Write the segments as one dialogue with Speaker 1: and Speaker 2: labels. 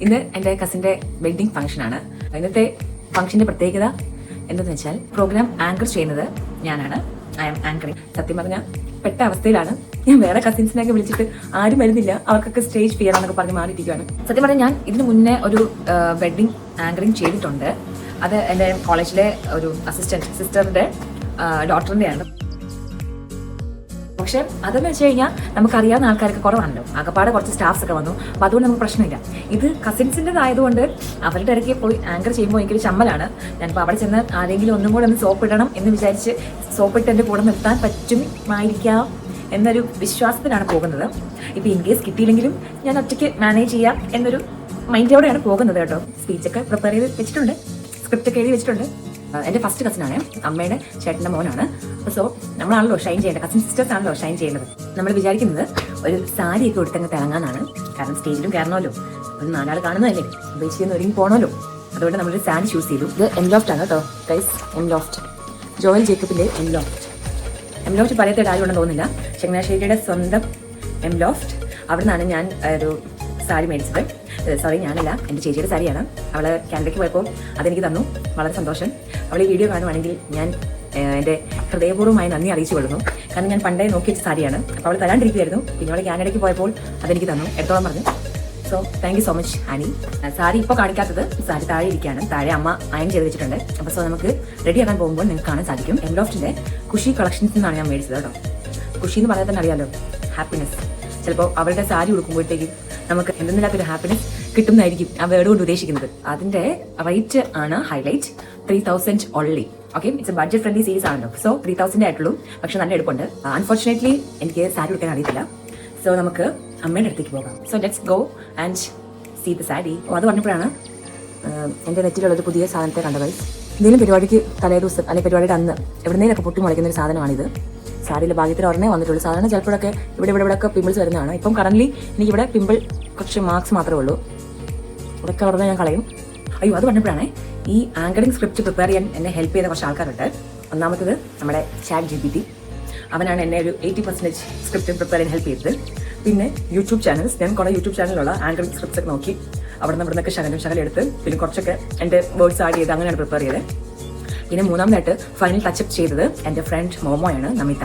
Speaker 1: ഇന്ന് എൻ്റെ കസിൻ്റെ വെഡ്ഡിംഗ് ഫംഗ്ഷനാണ്. ഇന്നത്തെ ഫംഗ്ഷൻ്റെ പ്രത്യേകത എന്തെന്ന് വെച്ചാൽ പ്രോഗ്രാം ആങ്കർ ചെയ്യുന്നത് ഞാനാണ്. I am anchoring. സത്യം പറഞ്ഞാൽ പെട്ട അവസ്ഥയിലാണ്. ഞാൻ വേറെ കസിൻസിനെയൊക്കെ വിളിച്ചിട്ട് ആരും വരുന്നില്ല, അവർക്കൊക്കെ സ്റ്റേജ് ഫിയർ ആണെന്നൊക്കെ പറഞ്ഞ് മാറിയിരിക്കുകയാണ്. സത്യം പറഞ്ഞാൽ ഞാൻ ഇതിന് മുന്നേ ഒരു വെഡ്ഡിംഗ് ആങ്കറിങ് ചെയ്തിട്ടുണ്ട്. അത് എൻ്റെ കോളേജിലെ ഒരു അസിസ്റ്റന്റ് സിസ്റ്ററിൻ്റെ ഡോക്ടറിൻ്റെയാണ്. പക്ഷെ അതെന്ന് വെച്ച് കഴിഞ്ഞാൽ നമുക്കറിയാവുന്ന ആൾക്കാരൊക്കെ കുറവാണല്ലോ, ആകപ്പാടെ കുറച്ച് സ്റ്റാഫ്സ് ഒക്കെ വന്നു. അപ്പോൾ അതുകൊണ്ട് നമുക്ക് പ്രശ്നമില്ല. ഇത് കസിൻസിൻ്റെതായതുകൊണ്ട് അവരുടെ ഇടയ്ക്ക് പോയി ആങ്കർ ചെയ്യുമ്പോൾ എനിക്കൊരു ചമ്മലാണ്. ഞാനിപ്പോൾ അവിടെ ചെന്ന് ആരെങ്കിലും ഒന്നും കൂടെ ഒന്ന് സോപ്പ് ഇടണം എന്ന് വിചാരിച്ച് സോപ്പിട്ട് എൻ്റെ കൂടെ നിർത്താൻ പറ്റുമായിരിക്കാം എന്നൊരു വിശ്വാസത്തിലാണ് പോകുന്നത്. ഇപ്പോൾ ഇൻ കേസ് കിട്ടിയില്ലെങ്കിലും ഞാൻ ഒറ്റയ്ക്ക് മാനേജ് ചെയ്യാം എന്നൊരു മൈൻഡോടെയാണ് പോകുന്നത് കേട്ടോ. സ്പീച്ചൊക്കെ പ്രിപ്പയർ ചെയ്ത് വെച്ചിട്ടുണ്ട്, സ്ക്രിപ്റ്റൊക്കെ എഴുതി വെച്ചിട്ടുണ്ട്. എൻ്റെ ഫസ്റ്റ് കസിനാണ്, അമ്മയുടെ ചേട്ടൻ്റെ മോനാണ്. സോ നമ്മളാണല്ലോ ഷൈൻ ചെയ്യേണ്ടത്, കസിൻ സിസ്റ്റേഴ്സ് ആണല്ലോ ഷൈൻ ചെയ്യുന്നത്. നമ്മൾ വിചാരിക്കുന്നത് ഒരു സാരിയൊക്കെ കൊടുത്തങ്ങ് തിളങ്ങാനാണ്. കാരണം സ്റ്റേജിലും കയറണമല്ലോ, ഒരു നാലാൾ കാണുന്നതല്ലേ, ഉപയോഗിച്ച് ഒരുങ്ങി പോകണമല്ലോ. അതുകൊണ്ട് നമ്മളൊരു സാരി ചൂസ് ചെയ്തു. ഇത് എംലോഫ്റ്റ് ആണ് കേട്ടോ ഗൈസ്, എംലോഫ്റ്റ്, ജോയൽ ജേക്കബിൻ്റെ എംലോഫ്റ്റ്. എംലോഫ്റ്റ് പലയത്തെ ആരും ഉണ്ടെന്ന് തോന്നുന്നില്ല, ചങ്ങനാശ്ശേരിയുടെ സ്വന്തം എംലോഫ്റ്റ്. അവിടെ നിന്നാണ് ഞാൻ ഒരു സാരി മേടിച്ചത്. സോറി, ഞാനല്ല, എൻ്റെ ചേച്ചിയുടെ സാരിയാണ്. അവൾ കാനഡയ്ക്ക് പോയപ്പോൾ അതെനിക്ക് തന്നു. വളരെ സന്തോഷം. അവൾ ഈ വീഡിയോ കാണുവാണെങ്കിൽ ഞാൻ എൻ്റെ ഹൃദയപൂർവ്വമായി നന്ദി അറിയിച്ചു കൊള്ളുന്നു. കാരണം ഞാൻ പണ്ടേ നോക്കി വെച്ച സാരിയാണ്. അപ്പോൾ അവൾ തരാണ്ടിരിക്കുമായിരുന്നു. പിന്നെ അവൾ കാനഡയ്ക്ക് പോയപ്പോൾ അതെനിക്ക് തന്നു, എടുത്തോളം പറഞ്ഞു. So thank you so much Annie. Sari ഇപ്പോൾ കാണിക്കാത്തത്, സാരി താഴെ ഇരിക്കുകയാണ്. താഴെ അമ്മ അയൺ ചെയ്ത് വെച്ചിട്ടുണ്ട്. അപ്പോൾ സോ നമുക്ക് റെഡി ആക്കാൻ പോകുമ്പോൾ നിങ്ങൾക്ക് കാണാൻ സാധിക്കും. എംലോഫ്റ്റിൻ്റെ ഖുഷി കളക്ഷൻസ് നിന്നാണ് ഞാൻ മേടിച്ചത് കേട്ടോ. ഖുഷി എന്ന് പറഞ്ഞാൽ തന്നെ അറിയാമല്ലോ, ഹാപ്പിനെസ്. ചിലപ്പോൾ അവരുടെ സാരി ഉടുക്കുമ്പോഴത്തേക്കും നമുക്ക് എന്തെന്നില്ലാത്തൊരു ഹാപ്പിനെസ് കിട്ടുന്നതായിരിക്കും ആ വേർഡ് കൊണ്ട് ഉദ്ദേശിക്കുന്നത്. അതിൻ്റെ റേറ്റ് ആണ് highlight, 3000 only. Okay, it's A budget friendly series ആണല്ലോ. സോ 3000 ആയിട്ടുള്ളൂ. പക്ഷെ നല്ല എടുപ്പുണ്ട്. അൺഫോർച്ചുനേറ്റ്ലി എനിക്ക് സാരി ഉടുക്കാൻ അറിയത്തില്ല. സോ നമുക്ക് അമ്മയുടെ അടുത്തേക്ക് പോകാം. So let's go and see the sari. അത് പറഞ്ഞപ്പോഴാണ് എൻ്റെ നെറ്റിലുള്ളൊരു പുതിയ സാധനത്തെ കണ്ടത്. എന്തെങ്കിലും പരിപാടിക്ക് തലേ ദിവസം അല്ലെങ്കിൽ പരിപാടിയുടെ അന്ന് എവിടെന്നേലൊക്കെ പൊട്ടി മുളയ്ക്കുന്ന ഒരു സാധനമാണിത്. സാരിയിലെ ഭാഗ്യത്തിൽ ഒരെണ്ണേ വന്നിട്ടുള്ളൂ. സാധാരണ ചിലപ്പോഴൊക്കെ ഇവിടെയൊക്കെ പിമ്പിൾസ് വരുന്നതാണ്. ഇപ്പം കറൻറ്റ്ലി എനിക്കിവിടെ പിമ്പിൾ കുറച്ച് മാർക്സ് മാത്രമേ ഉള്ളൂ. ഇവിടെയൊക്കെ ഉടനെ ഞാൻ കളയും. അയ്യോ, അത് പറഞ്ഞപ്പോഴാണ് ഈ ആങ്കറിംഗ് സ്ക്രിപ്റ്റ് പ്രിപ്പയർ ചെയ്യാൻ എന്നെ ഹെൽപ്പ് ചെയ്ത കുറച്ച് ആൾക്കാരുണ്ട്. ഒന്നാമത്തത് നമ്മുടെ ChatGPT. അവനാണ് എന്നെ ഒരു 80% സ്ക്രിപ്റ്റ് പ്രിപ്പയർ ചെയ്യാൻ ഹെൽപ്പ് ചെയ്തത്. പിന്നെ യൂട്യൂബ് ചാനൽസ്, ഞാൻ കുറേ യൂട്യൂബ് ചാനലിലുള്ള ആങ്കറിംഗ് സ്ക്രിപ്റ്റ്സ് ഒക്കെ നോക്കി അവിടെ നിന്നൊക്കെ ശകലം എടുത്ത് പിന്നെ കുറച്ചൊക്കെ എൻ്റെ വേർഡ്സ് ആഡ് ചെയ്ത് അങ്ങനെയാണ് പ്രിപ്പയർ ചെയ്തത്. പിന്നെ മൂന്നാമതായിട്ട് ഫൈനൽ ടച്ചപ്പ് ചെയ്തത് എൻ്റെ ഫ്രണ്ട് മോമോയാണ്, നമിത.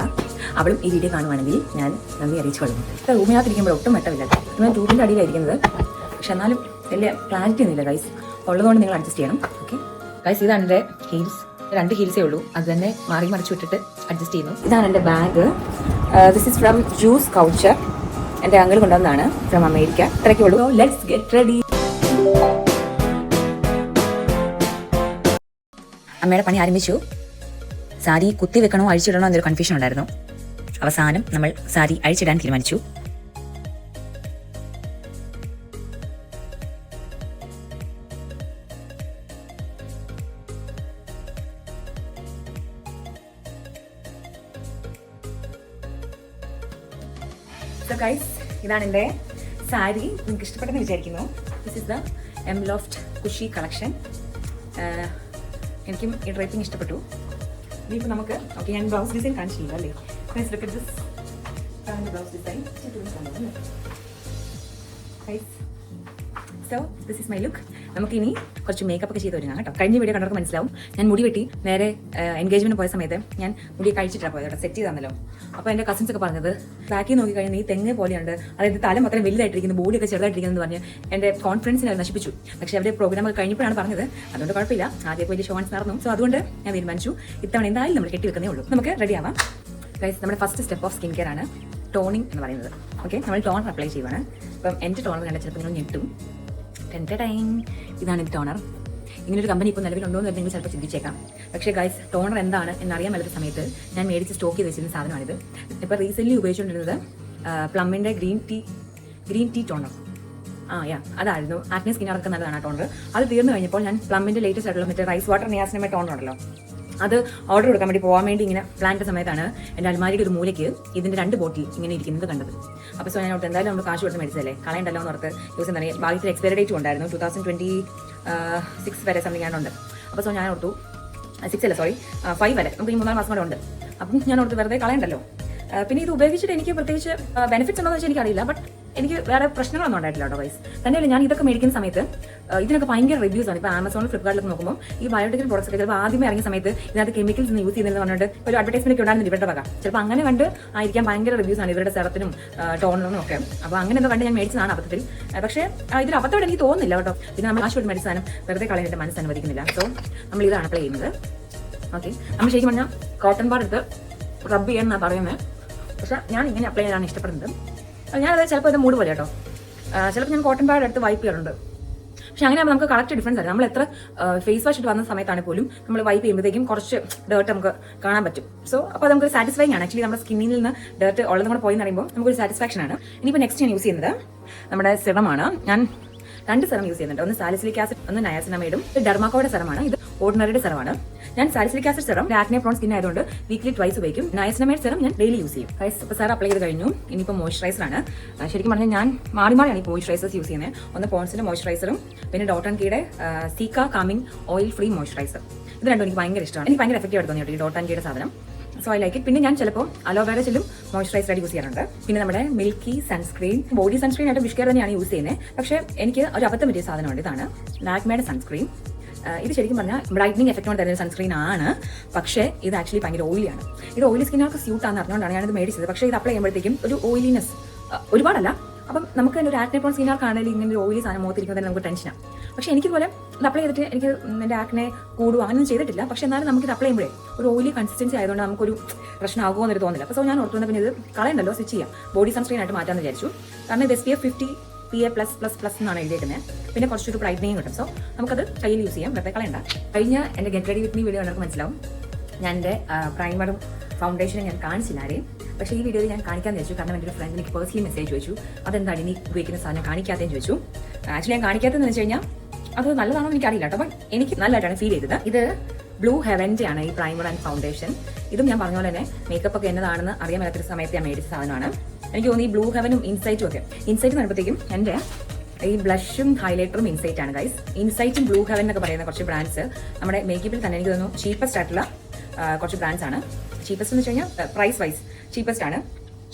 Speaker 1: അവളും ഈ വീഡിയോ കാണുവാണെങ്കിൽ ഞാൻ നന്ദി അറിയിച്ചു കൊള്ളുന്നു. റൂമിനകത്തിരിക്കുമ്പോൾ ഒട്ടും വെട്ടമില്ല. ഞാൻ ട്യൂബിൻ്റെ അടിയിലായിരിക്കുന്നത്. പക്ഷെ എന്നാലും വലിയ ക്ലാരിറ്റി ഒന്നുമില്ല ഗൈസ്. ഉള്ളതുകൊണ്ട് നിങ്ങൾ അഡ്ജസ്റ്റ് ചെയ്യണം. ഓക്കെ ഗൈസ്, ഇതാണ് എൻ്റെ ഹീൽസ്. 2 ഹീൽസേ ഉള്ളൂ. അത് തന്നെ മാറി മറിച്ച് വിട്ടിട്ട് അഡ്ജസ്റ്റ് ചെയ്യുന്നു. ഇതാണ് എൻ്റെ bag. This is from juice couture. എൻ്റെ അങ്കിൾ കൊണ്ടുവന്നതാണ് ഫ്രം അമേരിക്ക. ഇത്രയൊക്കെ ഉള്ളൂ. Let's get ready. അമ്മയുടെ പണി ആരംഭിച്ചു. സാരി കുത്തി വെക്കണോ അഴിച്ചിടണോ എന്നൊരു കൺഫ്യൂഷൻ ഉണ്ടായിരുന്നു. അവസാനം നമ്മൾ സാരി അഴിച്ചിടാൻ തീരുമാനിച്ചു. സോ ഗൈസ്, ഇതാണ് എൻ്റെ സാരി. നിങ്ങൾക്ക് ഇഷ്ടപ്പെട്ടെന്ന് വിചാരിക്കുന്നു. ദിസ് ഇസ് ദ എംലോഫ്റ്റ് ഖുഷി കളക്ഷൻ. എനിക്കും ഈ ഡ്രൈപ്പിംഗ് ഇഷ്ടപ്പെട്ടു. ഇനിയിപ്പോൾ നമുക്ക് ഓക്കെ, ഞാൻ ബ്ലൗസ് ഡിസൈൻ കാണിച്ചില്ല അല്ലേ? Blouse design. So this is my look. നമുക്കിനി കുറച്ച് മേക്കപ്പ് ഒക്കെ ചെയ്ത് ഒരുങ്ങാം കേട്ടോ. കഴിഞ്ഞ വീഡിയോ കണ്ടവർക്ക് മനസ്സിലാവും, ഞാൻ മുടി വെട്ടി നേരെ എൻഗേജ്മെന്റ് പോയ സമയത്ത് ഞാൻ മുടി കഴിച്ചിട്ടാണ് പോയത് കേട്ടോ, സെറ്റ് ചെയ്താണല്ലോ. അപ്പോൾ എൻ്റെ കസിൻസ് ഒക്കെ പറഞ്ഞത് ബാക്കി നോക്കി കഴിഞ്ഞാൽ ഈ തെങ്ങ് പോലെയുണ്ട്, അതായത് തല മാത്രം വലുതായിട്ടിരിക്കുന്നു, ബോഡിയൊക്കെ ചെറുതായിട്ടിരിക്കുന്നു എന്ന് പറഞ്ഞ് എൻ്റെ കോൺഫിഡൻസിനെ നശിപ്പിച്ചു. പക്ഷേ അവരുടെ പ്രോഗ്രാം ഒക്കെ കഴിഞ്ഞപ്പോഴാണ് പറഞ്ഞത്. അതുകൊണ്ട് കുഴപ്പമില്ല, ആദ്യം വലിയ ഷോൺസ് നടന്നു. സോ അതുകൊണ്ട് ഞാൻ തീരുമാനിച്ചു ഇത്തവണ എന്തായാലും നമ്മൾ കെട്ടി വെക്കുന്നേ ഉള്ളൂ. നമുക്ക് റെഡി ആവാം ഗൈസ്. നമ്മുടെ first step of skin care ആണ് ടോണിങ് എന്ന് പറയുന്നത്. ഓക്കെ, നമ്മൾ ടോണർ അപ്ലൈ ചെയ്യുവാണ്. അപ്പം എൻ്റെ ടോണർ കണ്ടാൽ ചിലപ്പോൾ നിങ്ങൾ ഞെട്ടും. ഇതാണ് ടോണർ. ഇങ്ങനൊരു കമ്പനി ഇപ്പോൾ നിലവിലുണ്ടോ എന്ന് നിങ്ങൾ ചിലപ്പോൾ ചിന്തിച്ചേക്കാം. പക്ഷേ ഗൈസ്, ടോണർ എന്താണ് എന്നറിയാൻ മേലാത്ത സമയത്ത് ഞാൻ മേടിച്ച് സ്റ്റോക്ക് ചെയ്ത് വെച്ചിരുന്ന സാധനമാണിത്. ഇപ്പോൾ റീസെൻ്റ്ലി ഉപയോഗിച്ചുകൊണ്ടിരുന്നത് പ്ലമ്മിൻ്റെ ഗ്രീൻ ടീ ടോണർ. അതായിരുന്നു. ആക്നെ സ്കിന്നൊക്കെ നല്ലതാണ് ആ ടോണർ. അത് തീർന്നു കഴിഞ്ഞപ്പോൾ ഞാൻ പ്ലമ്മിൻ്റെ ലേറ്റസ്റ്റ് ആയിട്ടുള്ള മറ്റേ റൈസ് വാട്ടർ നിയാസിനമേ ടോണർ ഉണ്ടല്ലോ, അത് ഓർഡർ കൊടുക്കാൻ വേണ്ടി പോകാൻ വേണ്ടി ഇങ്ങനെ പ്ലാനിട്ട സമയത്താണ് എൻ്റെ അൽമാരിയുടെ ഒരു മൂലയ്ക്ക് ഇതിൻ്റെ 2 ബോട്ടിൽ ഇങ്ങനെ ഇരിക്കുന്നത് കണ്ടത്. അപ്പോൾ സോ ഞാൻ എന്തായാലും നമ്മൾ കാശ് കൊടുത്ത് മേടിച്ചതല്ലേ, കളയണ്ടല്ലോ എന്ന് ഓർത്ത് യൂസ് ചെയ്യുന്ന ഭാഗ്യത്തിൽ എക്സ്പയറി ഡേറ്റും ഉണ്ടായിരുന്നു. 2026 വരെ സംതിങ് ആണുണ്ട്. അപ്പോൾ സോ ഞാൻ ഓർത്തു 5 വരെ നമുക്ക് ഈ 3-4 മാസം കൂടെ ഉണ്ട്. അപ്പം ഞാൻ ഓർത്ത് വെറുതെ കളയണ്ടല്ലോ. പിന്നെ ഇത് ഉപയോഗിച്ചിട്ട് എനിക്ക് പ്രത്യേകിച്ച് ബെനിഫിറ്റ്സ് ഉണ്ടോ എന്ന് വെച്ചാൽ എനിക്കറിയില്ല. ബട്ട് എനിക്ക് വേറെ പ്രശ്നങ്ങളൊന്നും ഉണ്ടായിട്ടില്ല കേട്ടോ ഗൈസ്. തന്നെയല്ല ഞാൻ ഇതൊക്കെ മേടിക്കുന്ന സമയത്ത് ഇതിനൊക്കെ ഭയങ്കര റിവ്യൂസ് ആണ്. ഇപ്പോൾ ആമസോണിൽ ഫ്ലിപ്കാർട്ടിലൊക്കെ നോക്കുമ്പോൾ ഈ ബയോട്ടിക്കൽ പ്രോഡക്ട്സ് ഒക്കെ ചിലപ്പോൾ ആദ്യമേ ഇറങ്ങിയ സമയത്ത് ഇതിനകത്ത് കെമിക്കൽസ് ഒന്നും യൂസ് ചെയ്യുന്നതെന്ന് പറഞ്ഞിട്ട് ഒരു അഡ്വർടൈസ്മെന്റ് ഒക്കെ ഉണ്ടായിരുന്നു ഇവരുടെ വക. ചിലപ്പോൾ അങ്ങനെ കണ്ട് ആയിരിക്കാം ഭയങ്കര റിവ്യൂസ് ആണ് ഇവരുടെ സെറത്തിനും ടോണറിനും ഒക്കെ. അപ്പോൾ അങ്ങനെ എന്തോ കണ്ട് ഞാൻ മേടിച്ചതാണ് അബദ്ധത്തിൽ. പക്ഷേ ഇതിൽ അബദ്ധം എനിക്ക് തോന്നുന്നില്ല കേട്ടോ. പിന്നെ നമ്മൾ ആശുപത്രി മേടിച്ച സാധനം വെറുതെ കളയാനായിട്ട് മനസ്സ് അനുവദിക്കുന്നില്ല. സോ നമ്മൾ ഇതാണ് അപ്ലൈ ചെയ്യുന്നത്. ഓക്കെ, നമ്മൾ ശരിക്കും പറഞ്ഞാൽ കോട്ടൺ പാഡ് എടുത്ത് റബ്ബ് ചെയ്യാമെന്നാണ് പറയുന്നത്. പക്ഷേ ഞാൻ ഇങ്ങനെ അപ്ലൈ ചെയ്യാനാണ് ഇഷ്ടപ്പെടുന്നത്. ഞാനത് ചിലപ്പോൾ ഇത് മൂഡ് പോലെ കേട്ടോ. ചിലപ്പോൾ ഞാൻ കോട്ടൺ പാഡ് എടുത്ത് വൈപ്പ് ചെയ്യാറുണ്ട്. പക്ഷെ അങ്ങനെ നമുക്ക് കറക്റ്റ് ഡിഫറൻസ് അറിയാം. നമ്മൾ എത്ര ഫേസ് വാഷ് ഇട്ട് വന്ന സമയത്താണ് പോലും നമ്മൾ വൈപ്പ് ചെയ്യുമ്പോഴത്തേക്കും കുറച്ച് ഡേർട്ട് നമുക്ക് കാണാൻ പറ്റും. സോ അപ്പോൾ നമുക്ക് സാറ്റിസ്ഫൈങ് ആണ്. ആക്ച്വലി നമ്മുടെ സ്കിന്നിൽ നിന്ന് ഡേർട്ട് ഉള്ളത് കൂടെ പോയി എന്ന് പറയുമ്പോൾ നമുക്കൊരു സാറ്റിസ്ഫാക്ഷൻ ആണ്. ഇനിയിപ്പോൾ നെക്സ്റ്റ് ഞാൻ യൂസ് ചെയ്യുന്നത് നമ്മുടെ സിറമാണ്. ഞാൻ 2 സെറം യൂസ് ചെയ്യുന്നുണ്ട്. ഒന്ന് സാലിസിലിക് ആസിഡ്, ഒന്ന് നയാസിനമൈഡും. ഇത് ഡെർമാക്കോയുടെ സെറമാണ്. ഇത് ഓർഡിനറിയുടെ സെറമാണ്. ഞാൻ salicylic acid serum acne prone skin ആയതുകൊണ്ട് വീക്ക്ലി ട്വൈസ് ഉപയോഗിക്കും. നയാസിനമൈഡ് സെറം ഞാൻ ഡെയിലി യൂസ് ചെയ്യും. ഇപ്പോൾ സെറം അപ്ലൈ ചെയ്ത് കഴിഞ്ഞു. ഇനിയിപ്പോൾ മോയ്സ്ചറൈസർ ആണ്. ശരിക്കും പറഞ്ഞാൽ ഞാൻ മാറിയാണ് ഈ മോയ്സ്ചറൈസേഴ്സ് യൂസ് ചെയ്യുന്നത്. ഒന്ന് പോൺസിന്റെ മോയ്സ്ചറൈസറും പിന്നെ ഡോട്ട് ആൻഡ് കീയുടെ സീക്ക കാമിംഗ് ഓയിൽ ഫ്രീ മോയ്സ്ചറൈസർ. ഇത് രണ്ടും എനിക്ക് ഭയങ്കര ഇഷ്ടമാണ്. എനിക്ക് ഭയങ്കര എഫക്റ്റീവ് ആയിട്ട് തോന്നി ഈ ഡോട്ട് ആൻഡ് കീയുടെ സാധനം. So I like it. പിന്നെ ഞാൻ ചിലപ്പോൾ അലോവേര ജെല്ലും മോയ്സ്ചറൈസർ യൂസ് ചെയ്യാറുണ്ട്. പിന്നെ നമ്മുടെ മിൽക്കി സൺസ്ക്രീൻ, ബോഡി സൺസ്ക്രീൻ ആയിട്ട് വിഷ്കെയർ തന്നെയാണ് യൂസ് ചെയ്യുന്നത്. പക്ഷേ എനിക്ക് ഒരു അബദ്ധം പറ്റിയ സാധനമുണ്ട്. ഇതാണ് ലാക്മേയുടെ സൺസ്ക്രീൻ. ഇത് ശരിക്കും പറഞ്ഞാൽ ബ്രൈറ്റനിങ് എഫക്റ്റോട് തരുന്ന സൺസ്ക്രീൻ ആണ്. പക്ഷേ ഇത് ആക്ച്വലി ഭയങ്കര ഓയിലിയാണ്. ഇത് ഓയിലി സ്കിന്നൊക്കെ സ്യൂട്ടാണെന്ന് അറിഞ്ഞുകൊണ്ടാണ് ഞാനിത് മേടിച്ചത്. പക്ഷേ ഇത് അപ്ലൈ ചെയ്യുമ്പോഴത്തേക്കും ഒരു ഓയിലിനെസ് ഒരുപാടല്ല. അപ്പം നമുക്ക് തന്നെ ഒരു ആക്നെ പ്രോൺ സ്കിന്നർക്കാണെങ്കിൽ ഇങ്ങനെ ഒരു ഓയിലി സാധനം മുഖത്തിരിക്കുമ്പോൾ തന്നെ നമുക്ക് ടെൻഷനാണ്. പക്ഷേ എനിക്കിതുപോലെ ഇത് അപ്ലൈ ചെയ്തിട്ട് എനിക്ക് എൻ്റെ ആക്നെ കൂടുക അങ്ങനെയൊന്നും ചെയ്തിട്ടില്ല. പക്ഷേ എന്നാലും നമുക്കിത് അപ്ലൈ ചെയ്യുമ്പോഴേ ഒരു ഓയിലി കൺസിസ്റ്റൻസി ആയതുകൊണ്ട് നമുക്കൊരു പ്രശ്നമാകുമോ എന്നൊരു തോന്നില്ല. അപ്പോൾ സോ ഞാൻ ഓർത്തുകൊണ്ട് പിന്നെ ഇത് കളയണ്ടല്ലോ, സ്വിച്ച് ചെയ്യാം, ബോഡി സൺസ്ക്രീൻ ആയിട്ട് മാറ്റാമെന്ന് വിചാരിച്ചു. കാരണം ഇത് SPF 50 PA+++ എന്നാണ് എഴുതിയിരിക്കുന്നത്. പിന്നെ കുറച്ചൊരു ബ്രൈറ്റനിങ് കിട്ടും. സോ നമുക്കത് കയ്യിൽ യൂസ് ചെയ്യാം, വെറുതെ കളയണ്ട. കഴിഞ്ഞ എൻ്റെ get ready with me video കണ്ടവർക്ക് മനസ്സിലാവും ഞാൻ എൻ്റെ പ്രൈമറും ഫൗണ്ടേഷനും ഞാൻ കാണിച്ചില്ല ആരെയും. പക്ഷേ ഈ വീഡിയോയിൽ ഞാൻ കാണിക്കാമെന്ന് വെച്ചു. കാരണം എൻ്റെ ഒരു ഫ്രണ്ട് എനിക്ക് പേഴ്സണലി മെസ്സേജ് ചോദിച്ചു, അതെന്താണ് ഇനി ഉപയോഗിക്കുന്ന സാധനം കാണിക്കാത്തതെന്ന് ചോദിച്ചു. ആക്ച്വലി ഞാൻ കാണിക്കാത്തതെന്ന് വെച്ച് കഴിഞ്ഞാൽ അത് നല്ലതാണോ എന്ന് എനിക്കറിയില്ല കേട്ടോ. ബട്ട് എനിക്ക് നല്ലതായിട്ടാണ് ഫീൽ ചെയ്തത്. ഇത് ബ്ലൂ ഹെവൻ്റെ ആണ് ഈ പ്രൈമർ ആൻഡ് ഫൗണ്ടേഷൻ. ഇതും ഞാൻ പറഞ്ഞ പോലെ തന്നെ മേക്കപ്പ് ഒക്കെ എന്നതാണെന്ന് അറിയാൻ മേലാത്തൊരു സമയത്ത് ഞാൻ മേടിച്ച സാധനമാണ്. എനിക്ക് തോന്നി ഈ ബ്ലൂ ഹെവനും ഇൻസൈറ്റും ഒക്കെ. ഇൻസൈറ്റ് നടക്കുമ്പോഴത്തേക്കും എൻ്റെ ഈ ബ്ലഷും ഹൈലൈറ്ററും ഇൻസൈറ്റ് ആണ് ഗൈസ്. ഇൻസൈറ്റും ബ്ലൂ ഹെവൻ എന്നൊക്കെ പറയുന്ന കുറച്ച് ബ്രാൻഡ്സ് നമ്മുടെ മേക്കപ്പിൽ തന്നെ എനിക്ക് തോന്നുന്നു ചീപ്പസ്റ്റ് ആയിട്ടുള്ള കുറച്ച് ബ്രാൻഡ്സ് ആണ്. ചീപ്പസ്റ്റ് എന്ന് വെച്ച് കഴിഞ്ഞാൽ പ്രൈസ് വൈസ് ചീപ്പസ്റ്റ് ആണ്.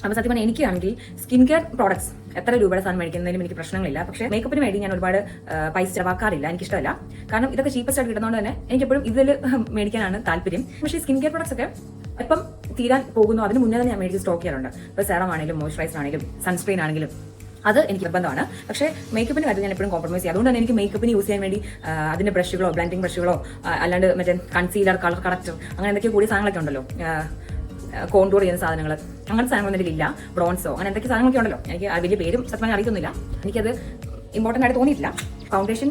Speaker 1: അപ്പോൾ സത്യം പറഞ്ഞാൽ എനിക്കാണെങ്കിൽ സ്കിൻ കെയർ പ്രോഡക്ട്സ് എത്ര രൂപയുടെ സാധനം മേടിക്കുന്നതിലും എനിക്ക് പ്രശ്നങ്ങളില്ല. പക്ഷേ മേക്കപ്പിന് വേണ്ടി ഞാൻ ഒരുപാട് പൈസ ചിലവാക്കാറില്ല, എനിക്കിഷ്ടമല്ല. കാരണം ഇതൊക്കെ ചീപ്പസ്റ്റ് ആയിട്ട് കിട്ടുന്നതുകൊണ്ട് തന്നെ എനിക്കെപ്പോഴും ഇതിൽ മേടിക്കാനാണ് താല്പര്യം. പക്ഷേ സ്കിൻ കെയർ പ്രോഡക്ട്സ് ഒക്കെ ഇപ്പം തീരാൻ പോകുന്നു, അതിന് മുന്നേ തന്നെ ഞാൻ മേടിച്ച് സ്റ്റോക്ക് ചെയ്യാറുണ്ട്. ഇപ്പോൾ സെറം ആണെങ്കിലും മോയ്സ്ചറൈസർ ആണെങ്കിലും സൺസ്ക്രീൻ ആണെങ്കിലും അത് എനിക്ക് നിർബന്ധമാണ്. പക്ഷേ മേക്കപ്പിന് കാര്യം ഞാൻ എപ്പോഴും കോംപ്രമൈസ് ചെയ്യും. അതുകൊണ്ട് തന്നെ എനിക്ക് മേക്കപ്പിന് യൂസ് ചെയ്യാൻ വേണ്ടി അതിൻ്റെ ബ്രഷുകളോ ബ്ലെൻഡിങ് ബ്രഷുകളോ അല്ലാണ്ട് മറ്റേ കൺസീലർ, കളർ കറക്റ്റർ അങ്ങനെ എന്തൊക്കെ കൂടിയ സാധനങ്ങളൊക്കെ ഉണ്ടല്ലോ, കോണ്ടൂർ ചെയ്യുന്ന സാധനങ്ങൾ, അങ്ങനത്തെ സാധനങ്ങളൊന്നും എനിക്കില്ല. ബ്രോൺസോ അങ്ങനെ എന്തൊക്കെ സാധനങ്ങളൊക്കെ ഉണ്ടല്ലോ. എനിക്ക് വലിയ പേരും സത്യം അറിയത്തൊന്നുമില്ല. എനിക്കത് ഇമ്പോർട്ടൻ്റ് ആയിട്ട് തോന്നിയിട്ടില്ല. ഫൗണ്ടേഷൻ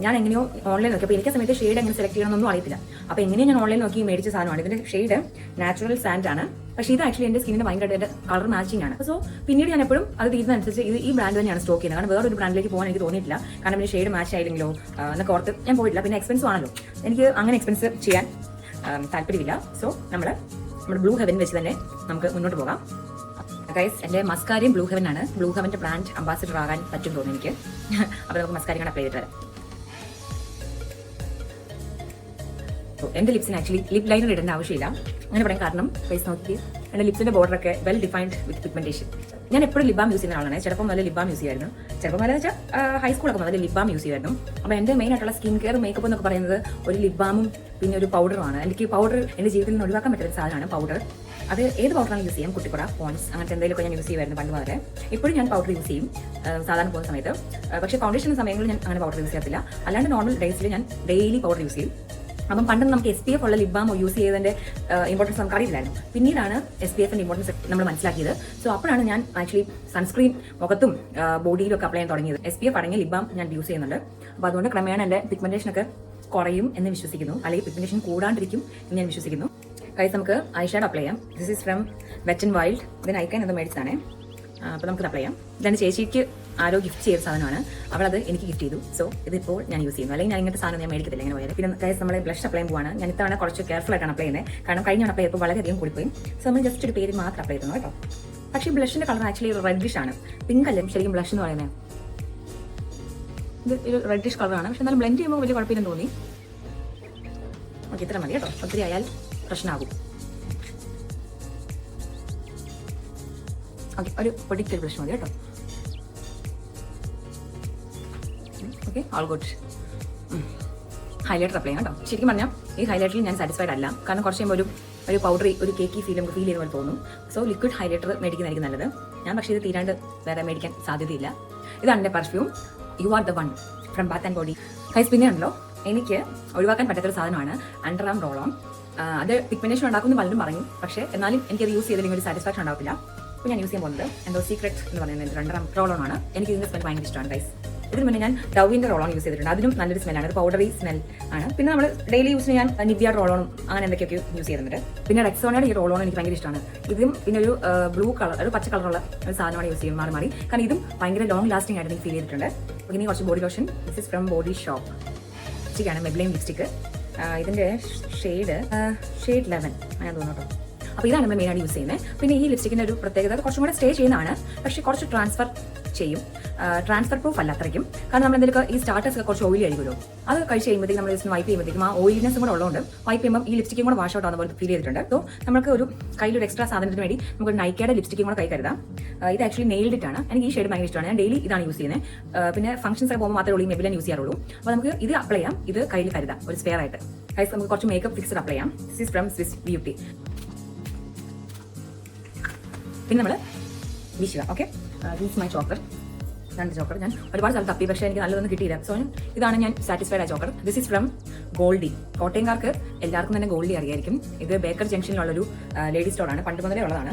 Speaker 1: ഞാൻ എങ്ങനെയോ ഓൺലൈൻ നോക്കി. അപ്പോൾ എനിക്ക് സമയത്ത് ഷെയ്ഡ് എങ്ങനെ സെലക്ട് ചെയ്യണമെന്നൊന്നും അറിയത്തില്ല. അപ്പോൾ എങ്ങനെയും ഞാൻ ഓൺലൈൻ നോക്കി മേടിച്ച സാധനമാണ്. ഇതിൻ്റെ ഷെയ്ഡ് നാച്ചുറൽ സാൻഡ് ആണ്. പക്ഷേ ഇത് ആക്ച്വലി എൻ്റെ സ്കിന്നിന് ഭയങ്കരമായിട്ട് കളർ മാച്ചിങ് ആണ്. സോ പിന്നീട് ഞാൻ എപ്പോഴും അത് തീരുന്നതനുസരിച്ച് ഈ ബ്രാൻഡ് തന്നെയാണ് സ്റ്റോക്ക് ചെയ്യുന്നത്. കാരണം വേറൊരു ബ്രാൻഡിലേക്ക് പോകാൻ എനിക്ക് തോന്നിയിട്ടില്ല. കാരണം പിന്നെ ഷെയ്ഡ് മാച്ച് ആയില്ലെങ്കിലോ എന്നൊക്കെ ഓർത്ത് ഞാൻ പോയിട്ടില്ല. പിന്നെ എക്സ്പെൻസ് ആണല്ലോ, എനിക്ക് അങ്ങനെ എക്സ്പെൻസ് ചെയ്യാൻ താല്പര്യമില്ല. സോ നമ്മുടെ ബ്ലൂ ഹെവൻ വെച്ച് തന്നെ നമുക്ക് മുന്നോട്ട് പോകാം. ഗൈസ്, എൻ്റെ മസ്കാരയും ബ്ലൂ ഹെവൻ ആണ്. ബ്ലൂ ഹെവൻ്റെ ബ്രാൻഡ് അംബാസിഡർ ആകാൻ പറ്റും തോന്നുന്നു എനിക്ക്. അപ്പോൾ നമുക്ക് മസ്കാരയും കൂടെ അപ്ലൈ ചെയ്തിട്ട് വരാം. എൻ്റെ ലിപ്സിന് ആക്ച്വലി ലിപ് ലൈനർ ഇടേണ്ട ആവശ്യമില്ല. അങ്ങനെ പറയാൻ കാരണം ഫേസ് നോക്കി എൻ്റെ ലിപ്സിൻ്റെ ബോർഡറൊക്കെ വെൽ ഡിഫൈൻഡ് വിത്ത് പിഗ്മെന്റേഷൻ. ഞാൻ എപ്പോഴും ലിപ് ബാം യൂസ് ചെയ്യുന്ന ആളാണ്. ചിലപ്പോൾ നല്ല ലിപ് ബാം യൂസ് ചെയ്യുമായിരുന്നു. ചിലപ്പോൾ നല്ല വെച്ചാൽ ഹൈസ്കൂളൊക്കെ നല്ല ലിപ് ബാം യൂസ് ചെയ്യുമായിരുന്നു. അപ്പോൾ എൻ്റെ മെയിൻ ആയിട്ടുള്ള സ്കിൻ കെയർ മേക്കപ്പ് എന്നൊക്കെ പറയുന്നത് ഒരു ലിപ് ബാമും പിന്നെ ഒരു പൗഡറുമാണ്. എനിക്ക് പൗഡർ എൻ്റെ ജീവിതത്തിൽ നിന്ന് ഒഴിവാക്കാൻ പറ്റുന്ന സാധനമാണ് പൗഡർ. അത് ഏത് പൗഡറാണ് യൂസ് ചെയ്യാം, കുട്ടിക്കുറ, പോൺസ് അങ്ങനത്തെ എന്തെങ്കിലുമൊക്കെ ഞാൻ യൂസ് ചെയ്യുമായിരുന്നു പണ്ട് മുതലേ. ഇപ്പോഴും ഞാൻ പൗഡർ യൂസ് ചെയ്യും സാധാരണ പോകുന്ന സമയത്ത്. പക്ഷേ ഫൗണ്ടേഷൻ സമയങ്ങളിൽ ഞാൻ അങ്ങനെ പൗഡർ യൂസ് ചെയ്യത്തില്ല. അല്ലാണ്ട് നോർമൽ ഡേയ്സിൽ ഞാൻ ഡെയിലി പൗഡർ യൂസ് ചെയ്യും. അപ്പം പണ്ട് നമുക്ക് SPF ഉള്ള ലിപ് ബാം യൂസ് ചെയ്തതിൻ്റെ ഇമ്പോർട്ടൻസ് നമുക്ക് അറിയില്ലായിരുന്നു. പിന്നീടാണ് SPFിൻ്റെ ഇമ്പോർട്ടൻസ് നമ്മൾ മനസ്സിലാക്കിയത്. സോ അപ്പോഴാണ് ഞാൻ ആക്ച്വലി സൺസ്ക്രീൻ മുഖത്തും ബോഡിയിലും ഒക്കെ അപ്ലൈ ചെയ്യാൻ തുടങ്ങിയത്. SPF അടങ്ങിയ ലിപ് ബാം ഞാൻ യൂസ് ചെയ്യുന്നുണ്ട്. അപ്പോൾ അതുകൊണ്ട് ക്രമേണ എൻ്റെ പിഗ്മെന്റേഷനൊക്കെ കുറയും എന്ന് വിശ്വസിക്കുന്നു, അല്ലെങ്കിൽ പിഗ്മെന്റേഷൻ കൂടാണ്ടിരിക്കും എന്ന് ഞാൻ വിശ്വസിക്കുന്നു. കഴിച്ച് നമുക്ക് ഐ ഷാഡോ അപ്ലൈ ചെയ്യാം. This is from wet and wild. ഇതിന് ഐക്കൻ എന്ന് മേടിച്ചതാണ്. അപ്പോൾ നമുക്ക് അപ്ലൈ ചെയ്യാം. ഇതാണ് ചേച്ചിക്ക് ആരോ ഗിഫ്റ്റ് ചെയ്ത സാധനമാണ്. അവളത് എനിക്ക് ഗിഫ്റ്റ് ചെയ്തു. സോ ഇതിപ്പോൾ ഞാൻ യൂസ് ചെയ്യുന്നു. അല്ലെങ്കിൽ ഞാൻ ഇങ്ങനത്തെ സാധനം ഞാൻ മേടിക്കത്തില്ല ഇങ്ങനെ പോയാൽ. പിന്നെ ഗൈസ്, നമ്മൾ ബ്ലഷ് അപ്ലൈ പോവാണ്. ഞാൻ ഇത്തവണ കുറച്ച് കെയർഫുൾ ആയിട്ടാണ് അപ്ലൈ ചെയ്യുന്നത്. കാരണം കഴിഞ്ഞ അപ്ലൈ ചെയ്തപ്പോൾ വളരെയധികം കൂടിപ്പോയി. സോ നമ്മൾ ജസ്റ്റ് ഒരു പേര് മാത്രം അപ്ലൈ ചെയ്യുന്നു കേട്ടോ. പക്ഷേ ബ്ലഷിൻ്റെ കളർ ആക്ച്വലി റെഡിഷ് ആണ്. പിങ്ക് അല്ലേ ശരിക്കും ബ്ലഷ് എന്ന് പറയുന്നത്. ഇത് ഒരു റെഡിഷ് കളറാണ്. പക്ഷെ എന്നാലും ബ്ലെൻഡ് ചെയ്യുമ്പോൾ വലിയ കുഴപ്പമില്ലെന്ന് തോന്നി. ഓക്കെ, ഇത്ര മതി കേട്ടോ. ഒത്തിരി ആയാൽ പ്രശ്നമാകും. ഓക്കെ, ഒരു പൊടിക്കൊരു ബ്ലഷ് മതി കേട്ടോ. Okay, all good. Highlighter apply ചെയ്യാം കേട്ടോ. ശരിക്കും പറഞ്ഞാൽ ഈ ഹൈലൈറ്ററിൽ ഞാൻ സാറ്റിസ്ഫൈഡ് അല്ല. കാരണം കുറച്ച് കഴിയുമ്പോൾ ഒരു പൗഡറി, ഒരു കേക്കി ഫീൽ നമുക്ക് ഫീൽ ചെയ്യുന്ന പോലെ തോന്നും. സോ ലിക്വിഡ് ഹൈലൈറ്റർ മേടിക്കുന്നതായിരിക്കും നല്ലത്. ഞാൻ പക്ഷേ ഇത് തീരാണ്ട് വേറെ മേടിക്കാൻ സാധ്യതയില്ല. ഇതാണ് എൻ്റെ perfume you are the one from Baat and body. Guys, പിന്നെ ഉണ്ടല്ലോ എനിക്ക് ഒഴിവാക്കാൻ പറ്റാത്തൊരു സാധനമാണ് അണ്ടർ ആം റോൾ ഓൺ. അത് പിഗ്മെന്റേഷൻ ഉണ്ടാക്കുമെന്ന് പലരും പറയും. പക്ഷേ എന്നാലും എനിക്കത് യൂസ് ചെയ്തില്ലെങ്കിൽ ഒരു സാറ്റിസ്ഫാക്ഷൻ ഉണ്ടാവില്ല. അപ്പോൾ ഞാൻ യൂസ് ചെയ്യാൻ പോകുന്നത് എന്തോ സീക്രറ്റ് എന്ന് പറയുന്നത് അണ്ടർ ആം റോൾ ഓൺ ആണ്. എനിക്ക് ഇതിൻ്റെ സ്മെൽ ഭയങ്കര ഇഷ്ടമാണ് ഗൈസ്. ഇതിന് മുന്നേ ഞാൻ ഡവിൻ്റെ റോൾ ഓൺ യൂസ് ചെയ്തിട്ടുണ്ട്. അതിനും നല്ലൊരു സ്മെല്ലാണ്. അത് പൗഡറി സ്മെൽ ആണ്. പിന്നെ നമ്മൾ ഡെയിലി യൂസിന് ഞാൻ നിവ്യ റോൾ ഓണും അങ്ങനെ എന്തൊക്കെയൊക്കെ യൂസ് ചെയ്യുന്നുണ്ട്. പിന്നെ റെക്സോണയുടെ ഈ റോൾ ഓൺ എനിക്ക് ഭയങ്കര ഇഷ്ടമാണ്. ഇതും പിന്നെ ഒരു ബ്ലൂ കളർ, ഒരു പച്ച കളറുള്ള ഒരു സാധനമാണ് യൂസ് ചെയ്യും മാറി. കാരണം ഇതും ഭയങ്കര ലോങ് ലാസ്റ്റിംഗ് ആയിട്ട് എനിക്ക് ഫീൽ ചെയ്തിട്ടുണ്ട്. അപ്പോൾ ഇനി കുറച്ച് body lotion. This is from Body Shop. ലിപ്സ്റ്റിക്കാണ്, മെബ്ലൈൻ ലിപ്സ്റ്റിക്ക്. ഇതിൻ്റെ ഷെയ്ഡ് 11 അങ്ങനെ തോന്നുന്നു കേട്ടോ. അപ്പോൾ ഇതാണ് നമ്മൾ മെയിനായിട്ട് യൂസ് ചെയ്യുന്നത്. പിന്നെ ഈ ലിപ്സ്റ്റിക്കിൻ്റെ ഒരു പ്രത്യേകത കുറച്ചും കൂടെ സ്റ്റേ ചെയ്യുന്നതാണ്. പക്ഷേ കുറച്ച് ട്രാൻസ്ഫർ ചെയ്യും. ട്രാൻസ്ഫർ പ്രൂഫ് അല്ല അത്രയ്ക്കും. കാരണം നമ്മൾ എന്തെങ്കിലും ഈ സ്റ്റാർട്ടേഴ്സ് ഒക്കെ കുറച്ച് ഓയിലി ആയിരിക്കുമല്ലോ. അത് കഴിച്ച് കഴിയുമ്പോഴത്തേക്കും നമ്മൾ ജസ്റ്റ് വൈപ്പ് ചെയ്യുമ്പോഴത്തേക്കും ആ ഓയിലിനെസ്സും കൂടെ ഉള്ളതുകൊണ്ട് വൈപ്പ് ചെയ്യുമ്പോൾ ഈ ലിപ്സ്റ്റിക്കും കൂടെ വാഷ് ഔട്ട് ആവുന്ന പോലെ ഫീൽ ചെയ്തിട്ടുണ്ട്. സോ നമുക്ക് ഒരു കയ്യിലൊരു എക്സ്ട്രാ സാധനത്തിന് വേണ്ടി നമുക്ക് നൈക്കയുടെ ലിപ്സ്റ്റിക്കും കൂടെ കൈ കരുതാം. ഇത് ആക്ച്വലി നെയിൽഡ് ഇട്ടാണ്. എനിക്ക് ഈ ഷെയ്ഡ് ഭയങ്കര ഇഷ്ടമാണ്. ഞാൻ ഡെയിലി ഇതാണ് യൂസ് ചെയ്യുന്നത്. പിന്നെ ഫംഗ്ഷൻസ് ഒക്കെ പോകുമ്പോൾ മാത്രമേ ഉള്ളൂ മെബിലൻ യൂസ് ചെയ്യാറുള്ളൂ. അപ്പോൾ നമുക്ക് ഇത് അപ്ലൈ ചെയ്യാം. ഇത് കയ്യിൽ കരുതാം ഒരു സ്പെയർ ആയിട്ട്. ഗൈസ്, നമുക്ക് കുറച്ച് മേക്കപ്പ് ഫിക്സഡ് അപ്ലൈ ചെയ്യാം. This is from Swiss Beauty. പിന്നെ നമ്മൾ വിഷുവ. Okay, this my choker. ഇതാണ് ചോക്കർ. ഞാൻ ഒരുപാട് സ്ഥലത്ത് തപ്പി, പക്ഷേ എനിക്ക് നല്ലതൊന്നും കിട്ടിയില്ല. സോ ഇതാണ് ഞാൻ സാറ്റിസ്ഫൈഡ് ആയ choker. This is from Goldie. കോട്ടയംകാർക്ക് എല്ലാവർക്കും തന്നെ ഗോൾഡി അറിയായിരിക്കും. ഇത് ബേക്കർ ജംഗ്ഷനിലുള്ളൊരു ലേഡി സ്റ്റോറാണ്. പണ്ട് മുതലേ ഉള്ളതാണ്.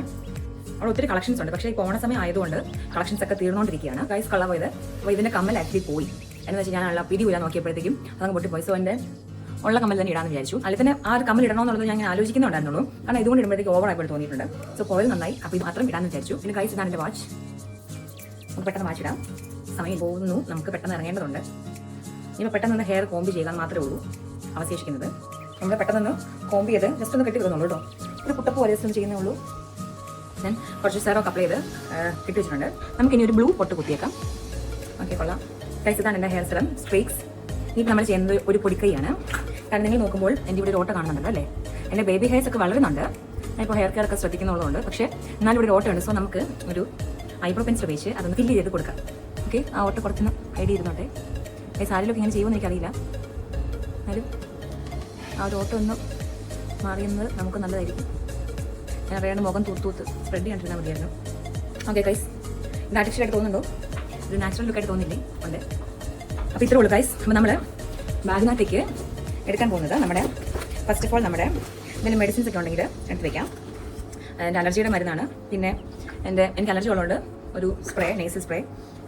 Speaker 1: അവിടെ ഒത്തിരി കളക്ഷൻസ് ഉണ്ട്. പക്ഷേ ഇപ്പോൾ ഓണസമയം ആയതുകൊണ്ട് കളക്ഷൻസ് ഒക്കെ തീർന്നുകൊണ്ടിരിക്കുകയാണ്. ഗൈസ്, കളർ പോയത്. അപ്പോൾ ഇതിൻ്റെ കമ്മൽ ആക്ച്വലി പോയി. എന്ന് വെച്ചാൽ ഞാൻ പിടിവില്ല നോക്കിയപ്പോഴത്തേക്കും അതങ്ങ് പൊട്ടിപ്പോയി. സോ എൻ്റെ ഉള്ള കമ്മൽ തന്നെ ഇടാമെന്ന് വിചാരിച്ചു. അല്ലെങ്കിൽ തന്നെ ആ ഒരു കമ്മൽ ഇടണമെന്നുള്ളത് ഞാൻ ആലോചിക്കുന്നുണ്ടായിരുന്നുള്ളൂ. കാരണം ഇതുകൊണ്ട് ഇടുമ്പോഴത്തേക്ക് ഓവർ ആയിപ്പോൾ തോന്നിയിട്ടുണ്ട്. സോ പോയത് നന്നായി. അപ്പോൾ ഇത് മാത്രം ഇടാമെന്ന് വിചാരിച്ചു. പിന്നെ ഗൈസ്, ഇതാണ് എൻ്റെ വാച്ച്. നമുക്ക് പെട്ടെന്ന് വാച്ച് ഇടാം. സമയം പോകുന്നു, നമുക്ക് പെട്ടെന്ന് ഇറങ്ങേണ്ടതുണ്ട്. ഇനി പെട്ടെന്ന് ഹെയർ കോമ്പ് ചെയ്യാൻ മാത്രമേ ഉള്ളൂ അവശേഷിക്കുന്നത്. നമ്മൾ പെട്ടെന്ന് കോമ്പ് ചെയ്ത് ജസ്റ്റ് ഒന്ന് കെട്ടി വിടുന്നുള്ളൂ കേട്ടോ. ഒരു കുട്ടപ്പ് പോലെ ജസ്റ്റ് ചെയ്യുന്നേ ഉള്ളൂ. ഞാൻ കുറച്ച് സെറോക്ക് അപ്ലൈ ചെയ്ത് കെട്ടി വെച്ചിട്ടുണ്ട്. നമുക്കിനി ഒരു ബ്ലൂ പൊട്ട് കുത്തിയേക്കാം. ഓക്കെ, കൊള്ളാം. ഗൈസ്, ഇതാണ് എൻ്റെ ഹെയർ സെറം സ്ട്രീക്സ്. ഇത് നമ്മൾ ചെയ്യുന്നത് ഒരു പൊടിക്കൈയാണ്. കാരണം നിങ്ങൾ നോക്കുമ്പോൾ എൻ്റെ ഇവിടെ ഒരു ഓട്ട കാണുന്നുണ്ടല്ലോ അല്ലേ. എൻ്റെ ബേബി ഹെയർസ് ഒക്കെ വളരുന്നുണ്ട്. ഞാനിപ്പോൾ ഹെയർ കെയർ ഒക്കെ ശ്രദ്ധിക്കുന്നുള്ളതുകൊണ്ട്. പക്ഷേ എന്നാലും ഇവിടെ ഒരു ഓട്ടമുണ്ട്. സോ നമുക്ക് ഒരു ഐബ്രോ പെൻസിൽ ഉപയോഗിച്ച് അതൊന്ന് ഫില്ല് ചെയ്ത് കൊടുക്കാം. ഓക്കെ, ആ ഓട്ട കുറച്ചൊന്ന് ഹൈഡ് ചെയ്തിരുന്നോട്ടെ. സാരിയിലൊക്കെ ഇങ്ങനെ ചെയ്യുമെന്ന് എനിക്കറിയില്ല. എന്നാലും ആ ഒരു ഓട്ടം ഒന്ന് മാറിയുന്നത് നമുക്ക് നല്ലതായിരിക്കും. ഞാൻ അറിയാണ്ട് മുഖം തൂത്ത് സ്പ്രെഡ് ചെയ്യാണ്ടിരുന്നാൽ മതിയായിരുന്നു. ഓക്കെ ഗൈസ്, ഇത് ആർട്ടിഫിഷ്യലായിട്ട് തോന്നുന്നുണ്ടോ? ഒരു നാച്ചുറൽ ലുക്കായിട്ട് തോന്നില്ലേ? ഉണ്ട്. അപ്പോൾ ഇത്രേ ഉള്ളൂ ഗൈസ്. അപ്പോൾ നമ്മൾ ബാഗിനകത്തേക്ക് എടുക്കാൻ പോകുന്നത് നമ്മുടെ ഫസ്റ്റ് ഓഫ് ഓൾ നമ്മുടെ എന്തെങ്കിലും മെഡിസിൻസ് ഒക്കെ ഉണ്ടെങ്കിൽ എടുത്ത് വയ്ക്കാം. എൻ്റെ അലർജിയുടെ മരുന്നാണ്. പിന്നെ എനിക്ക് അലർജി ഉള്ളതുകൊണ്ട് ഒരു സ്പ്രേ, നേസൽ സ്പ്രേ,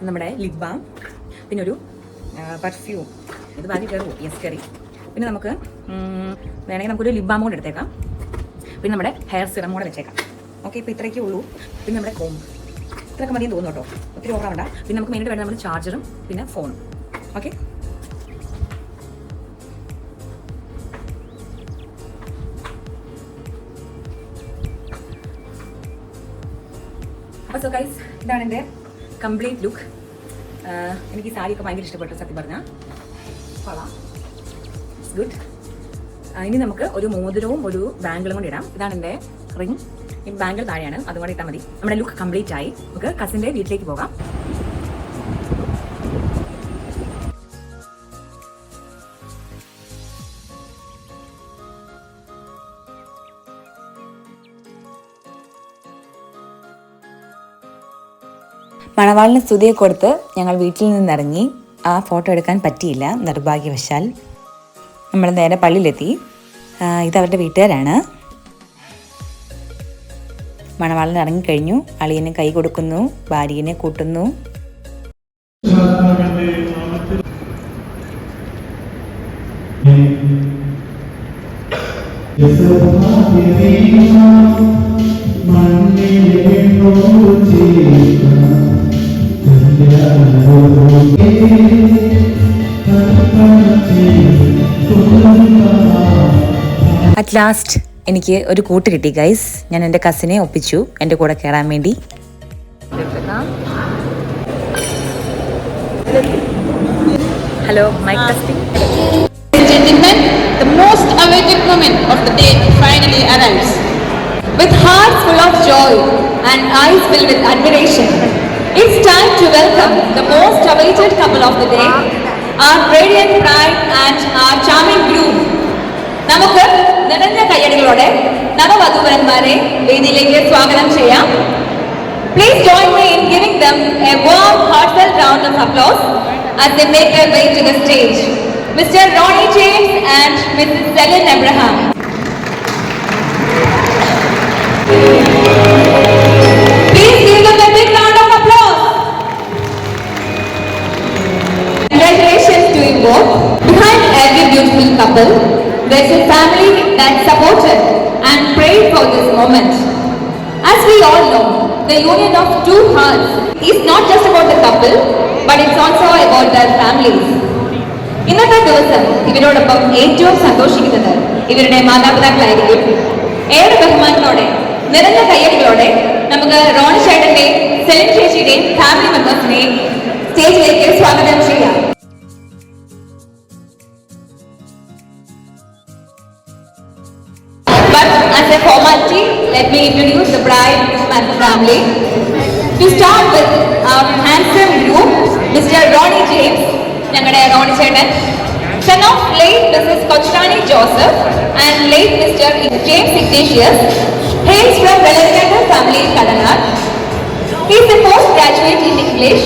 Speaker 1: നമ്മുടെ ലിപ് ബാം, പിന്നെ ഒരു പെർഫ്യൂം. ഇത് ബാഗിൽ കയറുമോ? യെസ്, കയറി. പിന്നെ നമുക്ക് വേണമെങ്കിൽ നമുക്കൊരു ലിപ് ബാം കൂടെ എടുത്തേക്കാം. പിന്നെ നമ്മുടെ ഹെയർ സിറം കൂടെ വെച്ചേക്കാം. ഓക്കെ, ഇപ്പോൾ ഇത്രയൊക്കെ ഉള്ളൂ. പിന്നെ നമ്മുടെ കോമ്പ് ഇത്രയൊക്കെ മതിയെന്ന് തോന്നുന്നു കേട്ടോ. ഒത്തിരി ഓവറാവണ്ട. പിന്നെ നമുക്ക് മെയിനായിട്ട് വേണ്ട നമ്മുടെ ചാർജറും പിന്നെ ഫോണും. ഓക്കെ, അപ്പോൾ സോ ഗൈസ്, ഇതാണ് എൻ്റെ കംപ്ലീറ്റ് ലുക്ക്. എനിക്ക് ഈ സാരിയൊക്കെ ഭയങ്കര ഇഷ്ടപ്പെട്ടു സത്യം പറഞ്ഞാൽ. കൊള്ളാം, ഇറ്റ്സ് ഗുഡ്. ഇനി നമുക്ക് ഒരു മോതിരവും ഒരു ബാംഗിളും കൂടി ഇടാം. ഇതാണ് എൻ്റെ റിങ്. ഈ ബാംഗിൾ താഴെയാണ്, അതും കൂടെ ഇട്ടാൽ മതി. നമ്മുടെ ലുക്ക് കംപ്ലീറ്റ് ആയി. നമുക്ക് കസിൻ്റെ വീട്ടിലേക്ക് പോകാം.
Speaker 2: മണവാളിന് സ്തുതിയെ കൊടുത്ത് ഞങ്ങൾ വീട്ടിൽ നിന്നിറങ്ങി. ആ ഫോട്ടോ എടുക്കാൻ പറ്റിയില്ല നിർഭാഗ്യവശാൽ. നമ്മൾ നേരെ പള്ളിയിലെത്തി. ഇതവരുടെ വീട്ടുകാരാണ്. മണവാളൻ ഇറങ്ങിക്കഴിഞ്ഞു. അളിയന് കൈ കൊടുക്കുന്നു, ഭാര്യനെ കൂട്ടുന്നു. അറ്റ് ലാസ്റ്റ് എനിക്ക് ഒരു കൂട്ട് കിട്ടി ഗൈസ്. ഞാൻ എൻ്റെ കസിനെ ഒപ്പിച്ചു എൻ്റെ കൂടെ കയറാൻ വേണ്ടി.
Speaker 1: Hello, mic testing.
Speaker 3: The most awaited moment of the day finally arrives. With hearts full of joy and eyes filled with admiration, it's time to welcome the most awaited couple of the day, our radiant bride and our charming groom. നമുക്ക് നിറഞ്ഞ കയ്യടികളോടെ നവവധൂവരന്മാരെ വേദിയിലേക്ക് സ്വാഗതം ചെയ്യാം. Please join me in giving them a warm, heartfelt round of applause as they make their way to the stage. Mr. Ronnie James and Mrs. Selin Abraham. Please give them a big round of applause. Congratulations to you both. Behind every beautiful couple, there's a family that supported and prayed for this moment. As we all know, the union of two hearts is not just about the couple, but it's also about their families. ഇന്നത്തെ ദിവസം ഇവരോടൊപ്പം ഏറ്റവും സന്തോഷിക്കുന്നത് ഇവരുടെ മാതാപിതാക്കളായിരിക്കും. ഏറെ ബഹുമാനത്തോടെ നിറഞ്ഞ കയ്യടികളോടെ നമുക്ക് Roni ചേട്ടന്റെയും Celine ചേച്ചിയുടെയും family മെമ്പേഴ്സിനെയും സ്റ്റേജിലേക്ക് സ്വാഗതം ചെയ്യാം. But as a formality, let me introduce the bride and the family. To start with our handsome groom, Mr. Ronnie James, ഞങ്ങളുടെ റോണി ചേട്ടൻ, son of late Mrs. Kochrani Joseph and late Mr. James Ignatius, hails from Velankandu family in Kadanad. He is a postgraduate in English.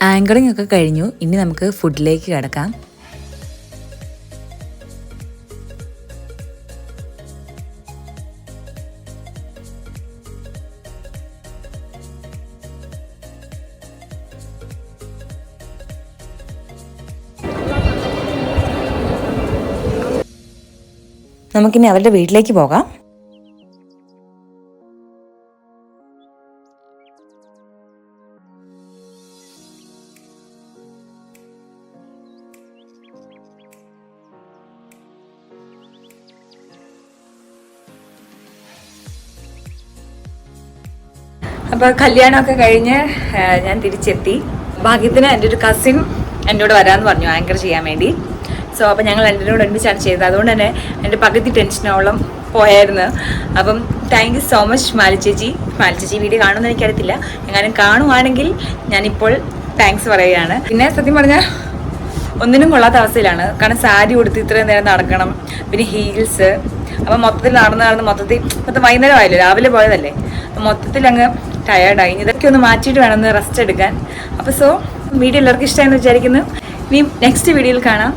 Speaker 2: Anchoring ഒക്കെ കഴിഞ്ഞു. ഇനി നമുക്ക് ഫുഡിലേക്ക് കിടക്കാം. നമുക്കിനി അവരുടെ വീട്ടിലേക്ക് പോകാം.
Speaker 1: അപ്പോൾ കല്യാണമൊക്കെ കഴിഞ്ഞ് ഞാൻ തിരിച്ചെത്തി. ഭാഗ്യത്തിന് എൻ്റെ ഒരു കസിൻ എന്നോട് വരാമെന്ന് പറഞ്ഞു ആങ്കർ ചെയ്യാൻ വേണ്ടി. സോ അപ്പോൾ ഞങ്ങൾ രണ്ടിനോട് ഒരുമിച്ചാണ് ചെയ്തത്. അതുകൊണ്ട് തന്നെ എൻ്റെ പകുതി ടെൻഷനോളം പോയായിരുന്നു. അപ്പം താങ്ക് യു സോ മച്ച് മാലിച്ചേച്ചി. മാലിച്ചേച്ചി വീഡിയോ കാണുമെന്ന് എനിക്കറിയത്തില്ല. എങ്ങാനും കാണുവാണെങ്കിൽ ഞാനിപ്പോൾ താങ്ക്സ് പറയുകയാണ്. പിന്നെ സത്യം പറഞ്ഞാൽ ഒന്നിനും കൊള്ളാത്ത അവസ്ഥയിലാണ്. കാരണം സാരി ഉടുത്ത് ഇത്രയും നേരം നടക്കണം, പിന്നെ ഹീൽസ്. അപ്പം മൊത്തത്തിൽ നടന്ന് മൊത്തം വൈകുന്നേരം ആയില്ലേ, രാവിലെ പോയതല്ലേ, മൊത്തത്തിൽ അങ്ങ് ടയേർഡായി. ഇതൊക്കെ ഒന്ന് മാറ്റിയിട്ട് വേണം ഒന്ന് റെസ്റ്റ് എടുക്കാൻ. അപ്പോൾ സോ വീഡിയോ എല്ലാവർക്കും ഇഷ്ടമായെന്ന് വിചാരിക്കുന്നു. ഇനി നെക്സ്റ്റ് വീഡിയോയിൽ കാണാം.